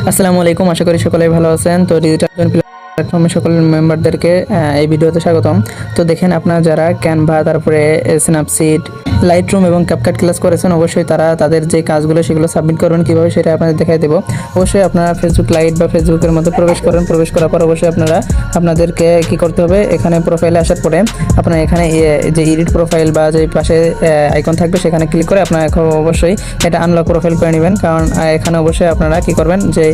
আসসালামু আলাইকুম, আশা করি সকলেই ভালো আছেন। তো ডিজিটাল প্ল্যাটফর্মের সকল মেম্বারদেরকে এই ভিডিওতে স্বাগতম। তো দেখেন, আপনারা যারা ক্যানভা, তারপরে স্ন্যাপসিড, লাইটরুম এবং ক্যাপকাট ক্লাস করেছেন, অবশ্যই তারা তাদের যে কাজগুলো সেগুলো সাবমিট করবেন কীভাবে সেটা আপনাদের দেখাই দেবো। অবশ্যই আপনারা ফেসবুক লাইট বা ফেসবুকের মধ্যে প্রবেশ করেন। প্রবেশ করার পর অবশ্যই আপনাদেরকে কী করতে হবে, এখানে প্রোফাইলে আসার পরে আপনারা এখানে যে এডিট প্রোফাইল বা যে পাশে আইকন থাকবে সেখানে ক্লিক করে আপনারা অবশ্যই এটা আনলক প্রোফাইল করে নেবেন। কারণ এখানে অবশ্যই আপনারা কী করবেন, যে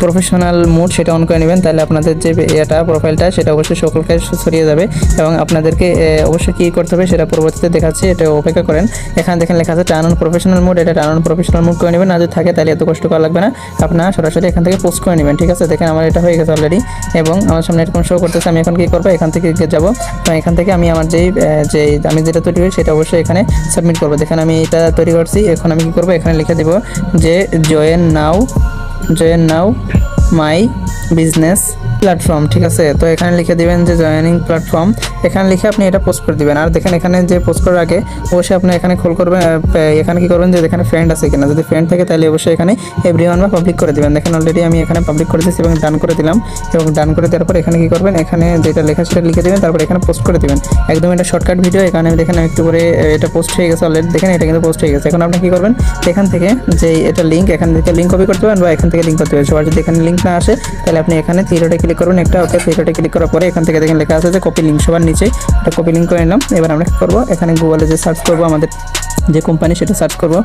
প্রফেশনাল মোড সেটা অন করে নেবেন। তাহলে আপনাদের যে এটা প্রোফাইলটা সেটা অবশ্যই সকলকে ছড়িয়ে যাবে এবং আপনাদেরকে অবশ্যই কী করতে হবে সেটা পরবর্তীতে দেখাচ্ছি, এটা অপেক্ষা করেন। এখানে দেখেন লেখা আছে টার্ন অন প্রফেশনাল মোড, এটা টার্ন অন প্রফেশনাল মোড করে নেবেন। না যদি থাকে তাহলে এত কষ্ট করা লাগবে না, আপনারা সরাসরি এখান থেকে পোস্ট করে নেবেন। ঠিক আছে, দেখেন আমার এটা হয়ে গেছে অলরেডি এবং আমার সামনে এরকম শো করতেছে। আমি এখন কী করবো, এখান থেকে যাবো এবং এখান থেকে আমি আমার আমি যেটা তৈরি করি সেটা অবশ্যই এখানে সাবমিট করবো। দেখেন আমি এটা তৈরি করছি। এখন আমি কী করবো, এখানে লিখে দেবো যে join now my business platform. ঠিক আছে, তো এখানে লিখে দিবেন যে জয়েনিং প্ল্যাটফর্ম, এখানে লিখে আপনি এটা পোস্ট করে দিবেন। আর দেখেন এখানে যে পোস্ট করার আগে অবশ্যই আপনি এখানে খোল করবেন, এখানে কি করবেন যে এখানে ফ্রেন্ড আছে কিনা, যদি ফ্রেন্ড থাকে তাহলে অবশ্যই এখানে এভরিওয়ান বা পাবলিক করে দিবেন। দেখেন অলরেডি আমি এখানে পাবলিক করে দিয়েছি এবং ডান করে দিলাম। এবং ডান করে দেওয়ার পর এখানে কি করবেন, এখানে যেটা লেখা সেটা লিখে দেবেন, তারপর এখানে পোস্ট করে দিবেন। একদম এটা শর্টকাট ভিডিও। এখানে দেখেন একটু করে এটা পোস্ট হয়ে গেছে অলরেডি। দেখেন এটা কিন্তু পোস্ট হয়ে গেছে। এখন আপনি কি করবেন, এখান থেকে যে এটা লিঙ্ক, এখান থেকে লিঙ্ক কপি করতে পারেন বা এখান থেকে লিঙ্ক করতে পারেন। সবার যদি এখানে লিঙ্ক না আসে তাহলে আপনি এখানে থ্রিডটে ক্লিক করবেন একটা। ওকে, থ্রিডটে ক্লিক করার পরে এখান থেকে দেখেন লেখা আছে যে কপি লিঙ্ক, সবার নিচে এটা কপি লিঙ্ক করে নিলাম। এবার আমরা কী করবো, এখানে গুগলে যে সার্চ করবো আমাদের যে কোম্পানি সেটা সার্চ করবো।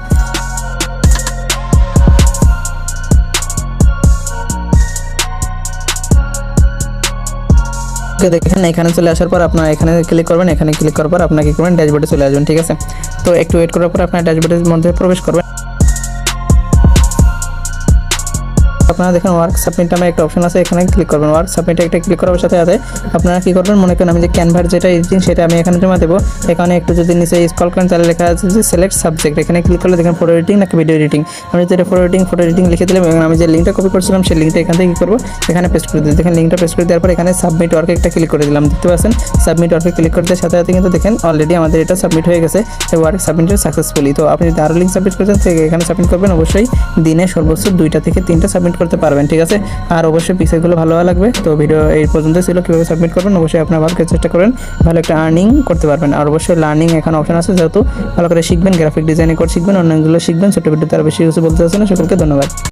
দেখেন এখানে চলে আসার পর আপনারা এখানে ক্লিক করবেন। এখানে ক্লিক করার পর আপনারা কী করবেন, ড্যাশবোর্ডে চলে আসবেন। ঠিক আছে, তো একটু ওয়েট করার পর আপনার ড্যাশবোর্ডের মধ্যে প্রবেশ করবেন। আপনারা দেখেন ওয়ার্ক সাবমিট নামে একটা অপশন আছে, এখানে ক্লিক করবেন। ওয়ার্ক সাবমিটে একটা ক্লিক করার সাথে সাথে আপনারা কী করবেন, মনে করেন আমি যে ক্যানভার যেটা এডিটিং সেটা আমি এখানে জমা দেবো। এখানে একটু যদি নিচে স্ক্রল করেন তাহলে লেখা আছে যে সিলেক্ট সাবজেক্ট, এখানে ক্লিক করলে দেখেন ফটো এডিটিং নাকি ভিডিও এডিটিং। আমি যেটা ফটো এডিটিং লিখে দিলাম এবং আমি যে লিঙ্কটা কপি করছিলাম সেই লিঙ্কটা এখান থেকে কী করবো, এখানে পেস্ট করে দিই। দেখেন লিঙ্কটা পেস্ট করে দেওয়ার পর এখানে সাবমিট ওয়ার্কে একটা ক্লিক করে দিলাম। দেখতে পাচ্ছেন সাবমিট ওয়ার্কে ক্লিক করতে সাথে সাথে কিন্তু দেখেন অলরেডি আমাদের এটা সাবমিট হয়ে গেছে, ওয়ার্ক সাবমিটেড সাকসেসফুলি। তো আপনি যদি আরও লিঙ্ক সাবমিট করতেন এখানে সাবমিট করবেন। অবশ্যই দিনে সর্বোচ্চ 2টা থেকে 3টা সাবমিট করতে পারবেন। ঠিক আছে, আর অবশ্যই পিকচারগুলো ভালো লাগবে। তো ভিডিও এই পর্যন্ত ছিল, কীভাবে সাবমিট করবেন অবশ্যই আপনারা ভালো করে চেষ্টা করেন, ভালো একটা আর্নিং করতে পারবেন। আর অবশ্যই লার্নিং এখানে অপশন আছে, যেহেতু ভালো করে শিখবেন, গ্রাফিক ডিজাইনিং করে শিখবেন, অন্যগুলো শিখবেন। ছোটো ভিডিওতে আরও বেশি কিছু বলতে চাচ্ছেন না। সকলকে ধন্যবাদ।